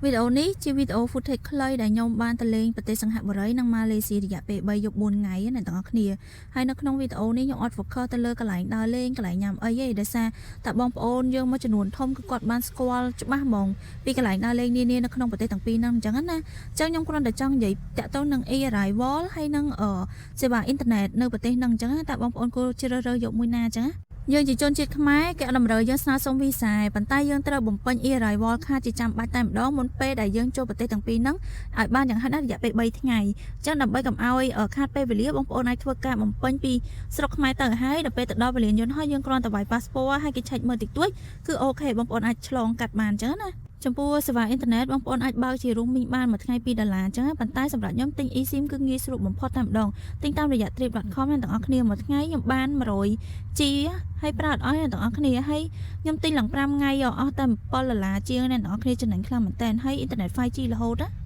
វីដេអូនេះជាវីដេអូ footage ខ្លីដែលខ្ញុំបានទៅលេងប្រទេសសិង្ហបុរីនិងម៉ាឡេស៊ីរយៈពេល3យប់4ថ្ងៃណាទាំងអស់គ្នាហើយនៅក្នុងវីដេអូនេះខ្ញុំអត់ focus ទៅលើកន្លែងដើរលេងកន្លែងញ៉ាំអីទេដោយសារតែបងប្អូនយើងមួយចំនួនធំគឺគាត់បានស្គាល់ច្បាស់ហ្មងពីកន្លែងដើរលេងនានានៅក្នុងប្រទេសទាំងពីរហ្នឹងអញ្ចឹងណាអញ្ចឹងខ្ញុំគ្រាន់តែចង់និយាយតាក់ទងនឹង e-arrival ហើយនឹងសេវាអ៊ីនធឺណិតនៅប្រទេសហ្នឹងអញ្ចឹងតែបងប្អូនគួរជ្រើសរើសយកមួយណាអញ្ចឹងយើងជាជនជាតិខ្មែរគេអត់តម្រូវយើងស្នើសុំវីសាប៉ុន្តែយើងត្រូវបំពេញ e-arrival ខាតជាចាំបាច់តែម្ដងមុនពេលដែលយើងចូលប្រទេសទាំងពីរហ្នឹងឲ្យបានយ៉ាងហោចណាស់រយៈពេល3ថ្ងៃអញ្ចឹងដើម្បីកុំឲ្យខាតពេលវេលាបងប្អូនអាចធ្វើការបំពេញពីស្រុកខ្មែរទៅហើយដល់ពេលទៅដល់វេលាយន្តហើយយើងគ្រាន់តែវាយ passport ហើយគេឆែកមើលតិចតួចគឺអូខេបងប្អូនអាចឆ្លងកាត់បានអញ្ចឹងណាចំពោះសេវាអ៊ីនធឺណិតបងប្អូនអាចបើកជា roaming បានមួយថ្ងៃ$2អញ្ចឹងប៉ុន្តែសម្រាប់ខ្ញុំទិញ eSIM គឺងាយស្រួលបំផុតតែម្ដងទិញតាមរយៈ trip.com ទាំងអស់គ្នាមួយថ្ងៃខ្ញុំបាន 100G ហើយប្រើអត់អស់ទាំងអស់គ្នាហើយខ្ញុំទិញឡើង5ថ្ងៃអស់តែ$7ជាងអ្នកទាំងអស់គ្នាចំណេញខ្លាំងមែនតើហើយអ៊ីនធឺណិត 5G រហូតណា